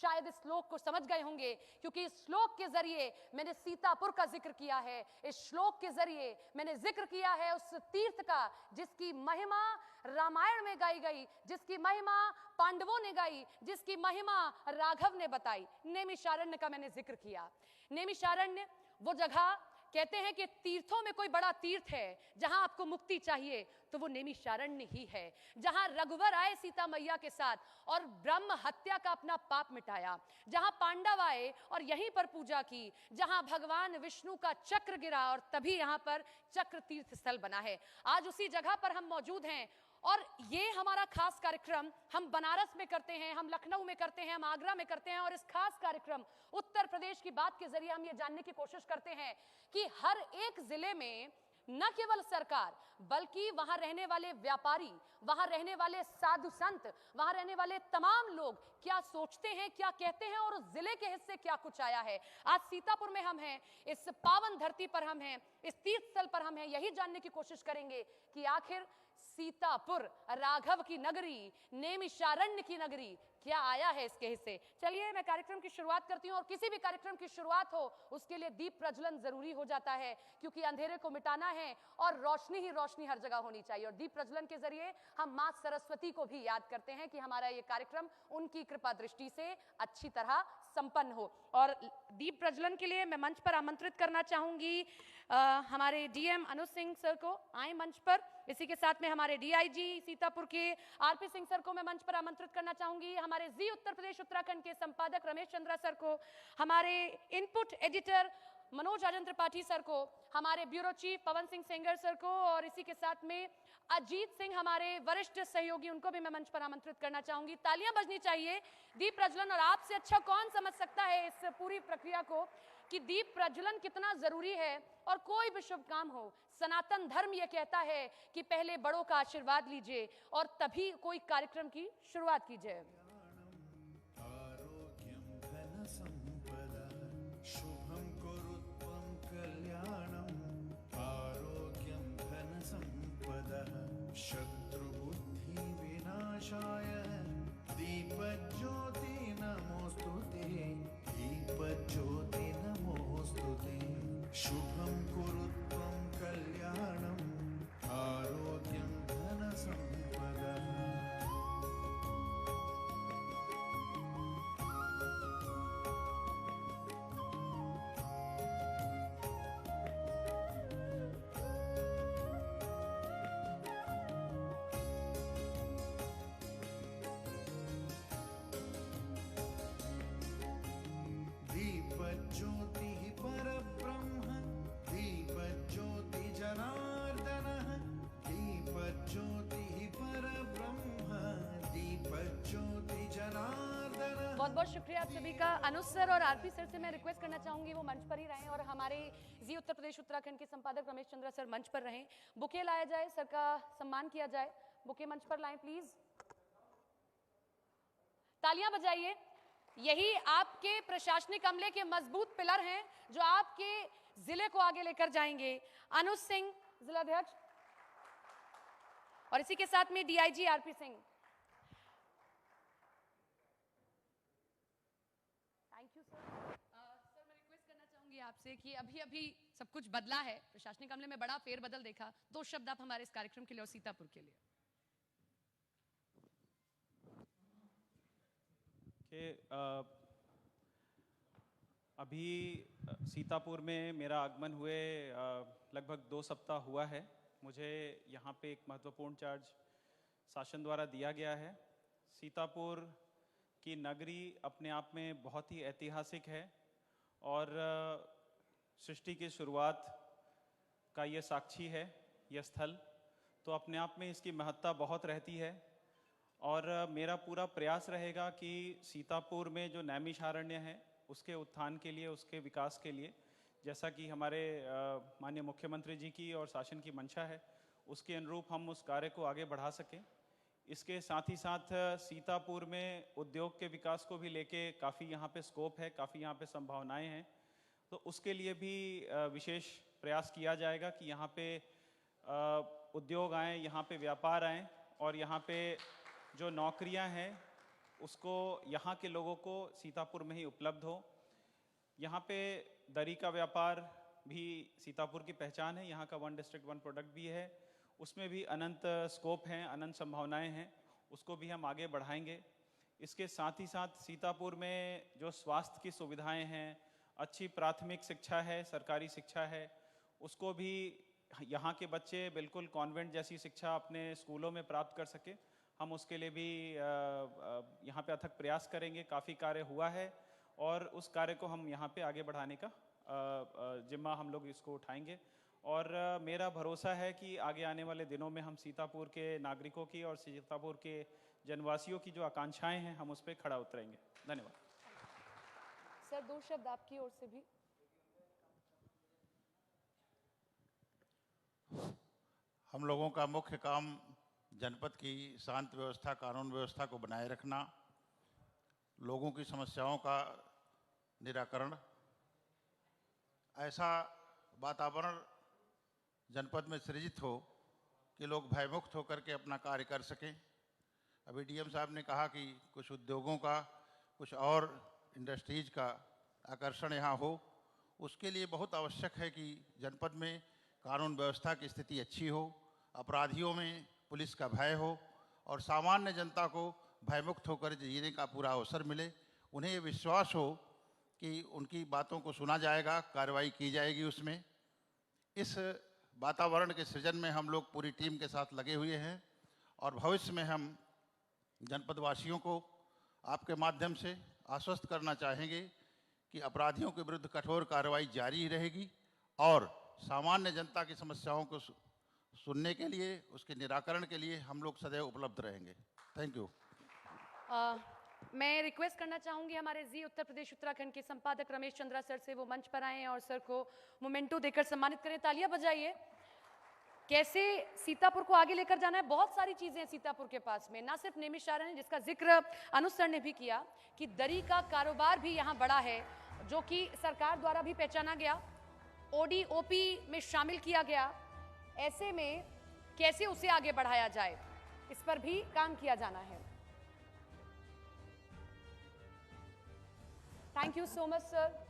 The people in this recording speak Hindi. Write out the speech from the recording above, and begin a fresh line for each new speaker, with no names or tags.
शायद इस श्लोक को समझ गए होंगे, क्योंकि इस श्लोक के जरिए मैंने सीतापुर का जिक्र किया है। इस श्लोक के जरिए मैंने जिक्र किया है उस तीर्थ का जिसकी महिमा रामायण में गाई गई, जिसकी महिमा पांडवों ने गाई, जिसकी महिमा राघव ने बताई। नैमिषारण्य का मैंने जिक्र किया। नैमिषारण्य वो जगह, कहते हैं कि तीर्थों में कोई बड़ा तीर्थ है जहां आपको मुक्ति चाहिए तो वो नैमिषारण्य ही है, जहां रघुवर आए सीता मैया के साथ और ब्रह्म हत्या का अपना पाप मिटाया, जहां पांडव आए और यहीं पर पूजा की, जहां भगवान विष्णु का चक्र गिरा और तभी यहां पर चक्र तीर्थ स्थल बना है। आज उसी जगह पर हम मौजूद हैं और ये हमारा खास कार्यक्रम हम बनारस में करते हैं, हम लखनऊ में करते हैं, हम आगरा में करते हैं और इस खास कार्यक्रम उत्तर प्रदेश की बात के जरिए हम ये जानने की कोशिश करते हैं कि हर एक जिले में न केवल सरकार बल्कि वहां रहने वाले व्यापारी, वहां रहने वाले साधु संत, वहां रहने वाले तमाम लोग क्या सोचते हैं, क्या कहते हैं और उस जिले के हिस्से क्या कुछ आया है। आज सीतापुर में हम हैं, इस पावन धरती पर हम हैं, इस तीर्थ स्थल पर हम हैं, यही जानने की कोशिश करेंगे कि आखिर सीतापुर, राघव की नगरी, नैमिषारण्य की नगरी, क्या आया है इसके हिस्से। चलिए मैं कार्यक्रम की शुरुआत करती हूं और किसी भी कार्यक्रम की शुरुआत हो उसके लिए दीप प्रज्वलन जरूरी हो जाता है, क्योंकि अंधेरे को मिटाना है और रोशनी ही रोशनी हर जगह होनी चाहिए। और दीप प्रज्वलन के जरिए हम मां सरस्वती को भी याद करते हैं कि हमारा ये कार्यक्रम उनकी कृपा दृष्टि से अच्छी तरह संपन्न हो। और दीप प्रज्वलन के लिए मैं मंच पर आमंत्रित करना चाहूंगी हमारे डीएम अनुज सिंह सर को, आए मंच पर। इसी के साथ में हमारे डीआईजी सीतापुर के आरपी सिंह सर को मैं मंच पर आमंत्रित करना चाहूंगी, हमारे जी उत्तर प्रदेश उत्तराखंड के संपादक रमेश चंद्रा सर को, हमारे इनपुट एडिटर मनोज राजन त्रिपाठी सर को, हमारे bureau chief Pawan Singh Sengar sir को और इसी के साथ में अजीत सिंह हमारे वरिष्ठ सहयोगी, उनको भी मैं मंच पर आमंत्रित करना चाहूंगी। तालियां बजनी चाहिए दीप प्रज्वलन। और आपसे अच्छा कौन समझ सकता है इस पूरी प्रक्रिया को कि दीप प्रज्वलन कितना जरूरी है। और कोई भी शुभ काम हो, सनातन धर्म यह कहता है कि पहले बड़ों का आशीर्वाद लीजिए और तभी कोई कार्यक्रम की शुरुआत कीजिए।
शुभं कुरुत्वं कल्याणं, आरोग्यं धन संपदः, शत्रुबुद्धि विनाशाय, दीपज्योति नमोस्तुते, दीपज्योति नमोस्तुते। शुभं कुरुत्वं कल्याणं, आरोग्यं धन संपदः। दीपज्योतिः परब्रह्म, दीपज्योति जनार्दनः, दीपज्योतिः परब्रह्म, दीपज्योति जनार्दनः।
बहुत बहुत शुक्रिया आप सभी का। अनुज सर और आरपी सर से मैं रिक्वेस्ट करना चाहूंगी वो मंच पर ही रहें और हमारे जी उत्तर प्रदेश उत्तराखंड के संपादक रमेश चंद्रा सर मंच पर रहें। बुके लाया जाए, सर का सम्मान किया जाए। बुके मंच पर लाएं प्लीज। तालियां बजाइए। यही आपके प्रशासनिक अमले के मजबूत पिलर हैं जो आपके जिले को आगे लेकर जाएंगे। अनुज सिंह जिलाध्यक्ष और इसी के साथ में DIG RP Singh. Thank you sir. Sir मैं रिक्वेस्ट करना चाहूंगी आपसे कि अभी अभी सब कुछ बदला है, प्रशासनिक अमले में बड़ा फेरबदल देखा, 2 शब्द आप हमारे इस कार्यक्रम के लिए और सीतापुर के लिए।
अभी सीतापुर में मेरा आगमन हुए लगभग 2 सप्ताह हुआ है। मुझे यहाँ पे एक महत्वपूर्ण चार्ज शासन द्वारा दिया गया है। सीतापुर की नगरी अपने आप में बहुत ही ऐतिहासिक है और सृष्टि की शुरुआत का ये साक्षी है यह स्थल, तो अपने आप में इसकी महत्ता बहुत रहती है। और मेरा पूरा प्रयास रहेगा कि सीतापुर में जो नैमिषारण्य है उसके उत्थान के लिए, उसके विकास के लिए, जैसा कि हमारे माननीय मुख्यमंत्री जी की और शासन की मंशा है, उसके अनुरूप हम उस कार्य को आगे बढ़ा सकें। इसके साथ ही साथ सीतापुर में उद्योग के विकास को भी लेके काफ़ी यहाँ पे स्कोप है, काफ़ी यहाँ पे संभावनाएं हैं, तो उसके लिए भी विशेष प्रयास किया जाएगा कि यहाँ पे उद्योग आएँ, यहाँ पे व्यापार आएँ और यहाँ पे जो नौकरियां हैं उसको यहाँ के लोगों को सीतापुर में ही उपलब्ध हो। यहाँ पे दरी का व्यापार भी सीतापुर की पहचान है, यहाँ का 1 डिस्ट्रिक्ट 1 प्रोडक्ट भी है, उसमें भी अनंत स्कोप हैं, अनंत संभावनाएं हैं, उसको भी हम आगे बढ़ाएंगे। इसके साथ ही साथ सीतापुर में जो स्वास्थ्य की सुविधाएं हैं, अच्छी प्राथमिक शिक्षा है, सरकारी शिक्षा है, उसको भी यहाँ के बच्चे बिल्कुल कॉन्वेंट जैसी शिक्षा अपने स्कूलों में प्राप्त कर सके, हम उसके लिए भी यहाँ पे अथक प्रयास करेंगे। काफ़ी कार्य हुआ है और उस कार्य को हम यहाँ पे आगे बढ़ाने का जिम्मा हम लोग इसको उठाएंगे। और मेरा भरोसा है कि आगे आने वाले दिनों में हम सीतापुर के नागरिकों की और सीतापुर के जनवासियों की जो आकांक्षाएं हैं, हम उस पर खड़ा उतरेंगे। धन्यवाद।
सर, 2 शब्द आपकी ओर से भी।
हम लोगों का मुख्य काम जनपद की शांत व्यवस्था, कानून व्यवस्था को बनाए रखना, लोगों की समस्याओं का निराकरण, ऐसा वातावरण जनपद में सृजित हो कि लोग भयमुक्त होकर के अपना कार्य कर सकें। अभी डीएम साहब ने कहा कि कुछ उद्योगों का, कुछ और इंडस्ट्रीज का आकर्षण यहाँ हो, उसके लिए बहुत आवश्यक है कि जनपद में कानून व्यवस्था की स्थिति अच्छी हो, अपराधियों में पुलिस का भय हो और सामान्य जनता को भयमुक्त होकर जीने का पूरा अवसर मिले। उन्हें ये विश्वास हो कि उनकी बातों को सुना जाएगा, कार्रवाई की जाएगी उसमें। इस वातावरण के सृजन में हम लोग पूरी टीम के साथ लगे हुए हैं और भविष्य में हम जनपदवासियों को आपके माध्यम से आश्वस्त करना चाहेंगे कि अपराधियों के विरुद्ध कठोर कार्रवाई जारी रहेगी और सामान्य जनता की समस्याओं को सुनने के लिए, उसके निराकरण के लिए हम लोग सदैव उपलब्ध रहेंगे। Thank you.
मैं रिक्वेस्ट करना चाहूंगी हमारे जी उत्तर प्रदेश उत्तराखंड के संपादक रमेश चंद्रा सर से, वो मंच पर आए और सर को मोमेंटो देकर सम्मानित करें। तालियां बजाइए। कैसे सीतापुर को आगे लेकर जाना है, बहुत सारी चीजें हैं सीतापुर के पास में, ना सिर्फ नेमिषारण है जिसका जिक्र अनुज सर ने भी किया कि दरी का कारोबार भी यहाँ बड़ा है, जो कि सरकार द्वारा भी पहचाना गया, ODOP में शामिल किया गया। ऐसे में कैसे उसे आगे बढ़ाया जाए, इस पर भी काम किया जाना है। Thank you so much sir.